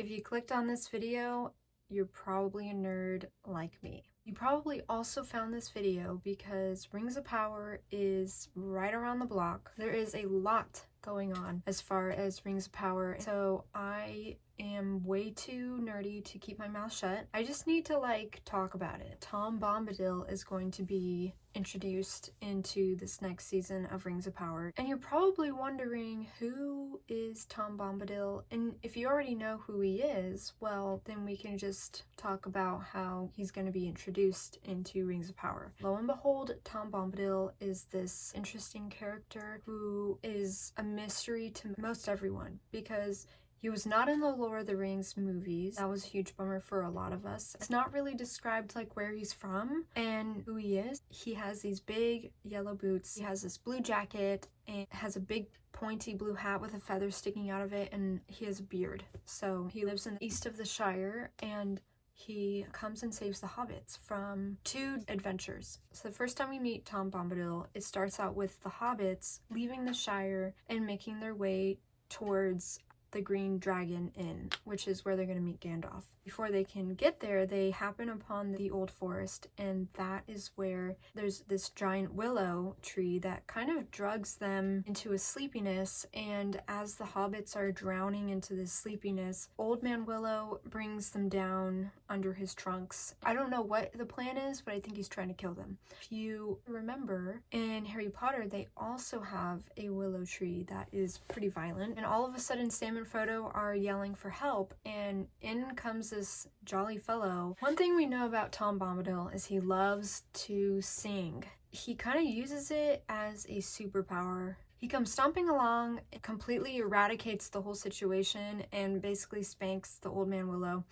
If you clicked on this video, you're probably a nerd like me. You probably also found this video because Rings of Power is right around the block. There is a lot going on as far as Rings of Power, so I am way too nerdy to keep my mouth shut. I just need to talk about it. Tom Bombadil is going to be introduced into this next season of Rings of Power, and you're probably wondering, who is Tom Bombadil? And if you already know who he is, well, then we can just talk about how he's going to be introduced into Rings of Power. Lo and behold, Tom Bombadil is this interesting character who is a mystery to most everyone because he was not in the Lord of the Rings movies. That was a huge bummer for a lot of us. It's not really described where he's from and who he is. He has these big yellow boots. He has this blue jacket and has a big pointy blue hat with a feather sticking out of it, and he has a beard. So he lives in the east of the Shire, and he comes and saves the hobbits from two adventures. So the first time we meet Tom Bombadil, it starts out with the hobbits leaving the Shire and making their way towards the Green Dragon Inn, which is where they're going to meet Gandalf. Before they can get there, they happen upon the Old Forest, and that is where there's this giant willow tree that kind of drugs them into a sleepiness, and as the hobbits are drowning into this sleepiness, Old Man Willow brings them down under his trunks. I don't know what the plan is, but I think he's trying to kill them. If you remember, in Harry Potter, they also have a willow tree that is pretty violent, and all of a sudden Sam and Frodo are yelling for help, and in comes this jolly fellow. One thing we know about Tom Bombadil is he loves to sing. He kind of uses it as a superpower. He comes stomping along, completely eradicates the whole situation, and basically spanks the Old Man Willow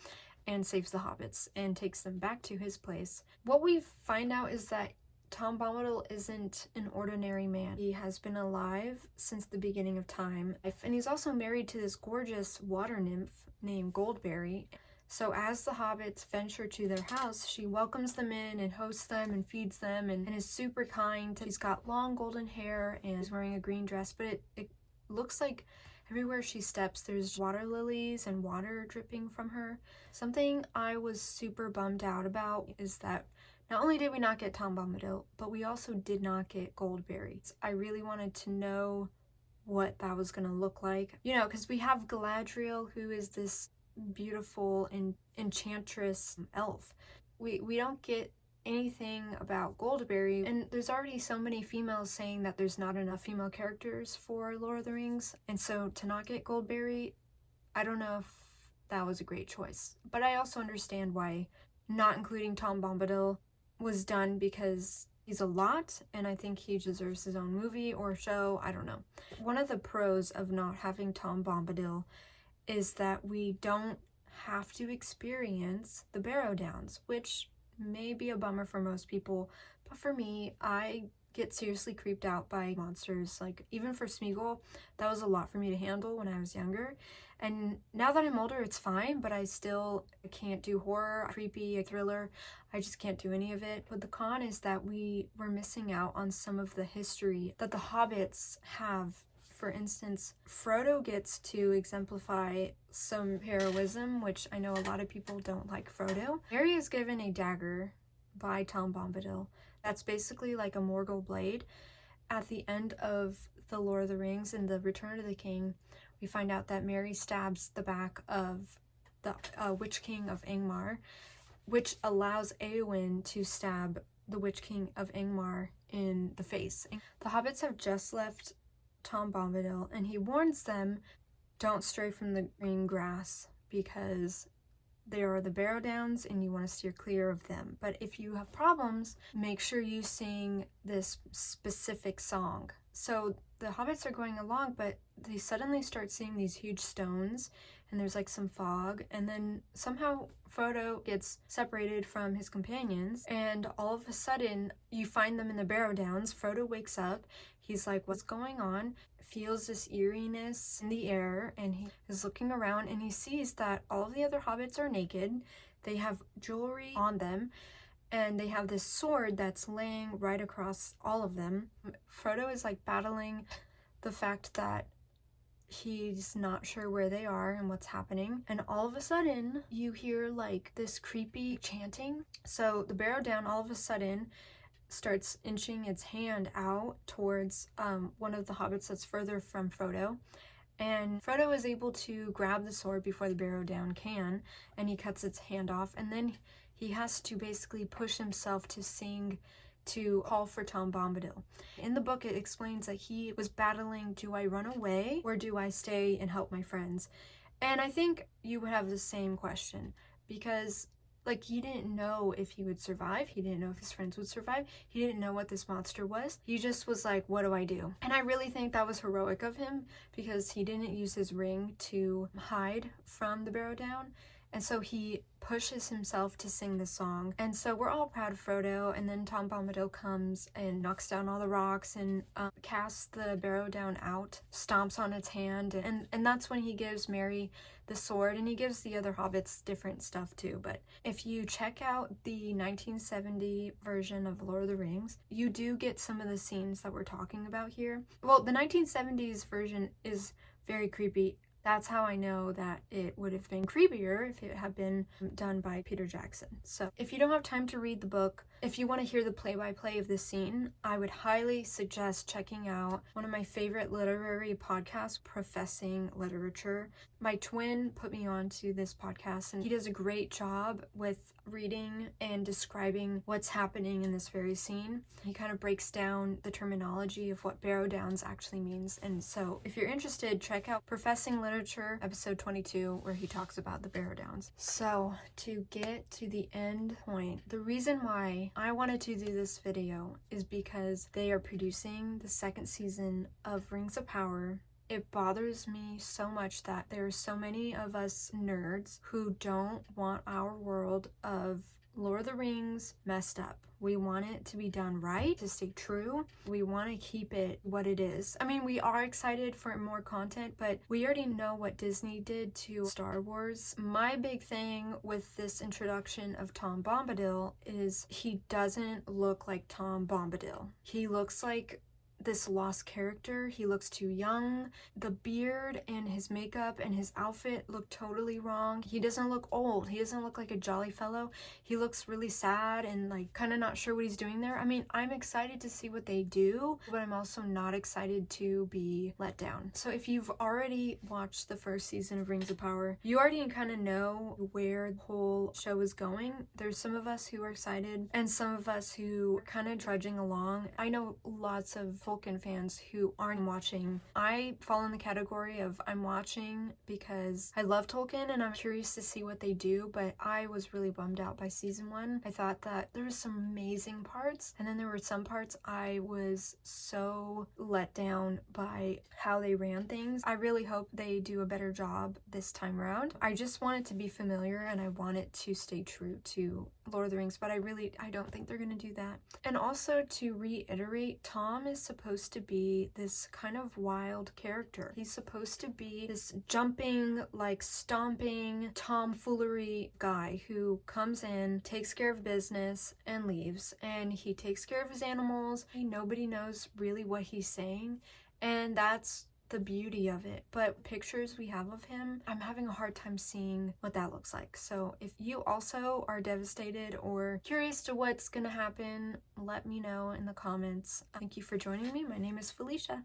and saves the hobbits and takes them back to his place. What we find out is that Tom Bombadil isn't an ordinary man. He has been alive since the beginning of time, and he's also married to this gorgeous water nymph named Goldberry. So as the hobbits venture to their house, she welcomes them in and hosts them and feeds them and is super kind. She's got long golden hair and is wearing a green dress, but it looks like everywhere she steps there's water lilies and water dripping from her. Something I was super bummed out about is that not only did we not get Tom Bombadil, but we also did not get Goldberry. I really wanted to know what that was going to look like. You know, because we have Galadriel, who is this beautiful and enchantress elf. We don't get anything about Goldberry, and there's already so many females saying that there's not enough female characters for Lord of the Rings, and so to not get Goldberry, I don't know if that was a great choice. But I also understand why not including Tom Bombadil was done, because he's a lot, and I think he deserves his own movie or show. I don't know. One of the pros of not having Tom Bombadil is that we don't have to experience the Barrow Downs, which may be a bummer for most people, but for me, I get seriously creeped out by monsters. Even for Smeagol, that was a lot for me to handle when I was younger, and now that I'm older, it's fine, but I can't do horror, creepy, a thriller. I just can't do any of it. But the con is that we were missing out on some of the history that the hobbits have. For instance, Frodo gets to exemplify some heroism, which I know a lot of people don't like Frodo. Harry is given a dagger by Tom Bombadil that's basically like a Morgul blade. At the end of The Lord of the Rings and The Return of the King, we find out that Merry stabs the back of the Witch King of Angmar, which allows Eowyn to stab the Witch King of Angmar in the face. The hobbits have just left Tom Bombadil, and he warns them, don't stray from the green grass because there are the Barrow Downs and you want to steer clear of them. But if you have problems, make sure you sing this specific song. So the hobbits are going along, but they suddenly start seeing these huge stones, and there's some fog, and then somehow Frodo gets separated from his companions, and all of a sudden you find them in the Barrow Downs. Frodo wakes up, he's like, what's going on? Feels this eeriness in the air, and he is looking around, and he sees that all of the other hobbits are naked. They have jewelry on them, and they have this sword that's laying right across all of them. Frodo is battling the fact that He's not sure where they are and what's happening. And all of a sudden, you hear like this creepy chanting. So the Barrow Down all of a sudden starts inching its hand out towards one of the hobbits that's further from Frodo. And Frodo is able to grab the sword before the Barrow Down can, and he cuts its hand off. And then he has to basically push himself to sing, to call for Tom Bombadil. In the book, it explains that he was battling, do I run away or do I stay and help my friends? And I think you would have the same question, because like, he didn't know if he would survive. He didn't know if his friends would survive. He didn't know what this monster was. He just was like, what do I do? And I really think that was heroic of him, because he didn't use his ring to hide from the Barrow Down. And so he pushes himself to sing the song. And so we're all proud of Frodo. And then Tom Bombadil comes and knocks down all the rocks and casts the Barrow Down out, stomps on its hand. And that's when he gives Merry the sword, and he gives the other hobbits different stuff too. But if you check out the 1970 version of Lord of the Rings, you do get some of the scenes that we're talking about here. Well, the 1970s version is very creepy. That's how I know that it would have been creepier if it had been done by Peter Jackson. So if you don't have time to read the book, if you want to hear the play-by-play of this scene, I would highly suggest checking out one of my favorite literary podcasts, Professing Literature. My twin put me on to this podcast, and he does a great job with reading and describing what's happening in this very scene. He kind of breaks down the terminology of what Barrow Downs actually means. And so if you're interested, check out Professing Literature, episode 22, where he talks about the Barrow Downs. So to get to the end point, the reason why I wanted to do this video is because they are producing the second season of Rings of Power. It bothers me so much that there are so many of us nerds who don't want our world of Lord of the Rings messed up. We want it to be done right, to stay true. We want to keep it what it is. I mean, we are excited for more content, but we already know what Disney did to Star Wars. My big thing with this introduction of Tom Bombadil is he doesn't look like Tom Bombadil. He looks like this lost character. He looks too young. The beard and his makeup and his outfit look totally wrong. He doesn't look old. He doesn't look like a jolly fellow. He looks really sad and like kind of not sure what he's doing there. I mean, I'm excited to see what they do, but I'm also not excited to be let down. So if you've already watched the first season of Rings of Power, you already kind of know where the whole show is going. There's some of us who are excited and some of us who are kind of trudging along. I know lots of Tolkien fans who aren't watching. I fall in the category of I'm watching because I love Tolkien and I'm curious to see what they do, but I was really bummed out by season 1. I thought that there was some amazing parts, and then there were some parts I was so let down by how they ran things. I really hope they do a better job this time around. I just want it to be familiar and I want it to stay true to Lord of the Rings, but I don't think they're gonna do that. And also, to reiterate, Tom is supposed to be this kind of wild character. He's supposed to be this jumping, like stomping, tomfoolery guy who comes in, takes care of business, and leaves. And he takes care of his animals. Nobody knows really what he's saying, and that's the beauty of it. But pictures we have of him, I'm having a hard time seeing what that looks like. So if you also are devastated or curious to what's gonna happen, let me know in the comments. Thank you for joining me. My name is Felicia.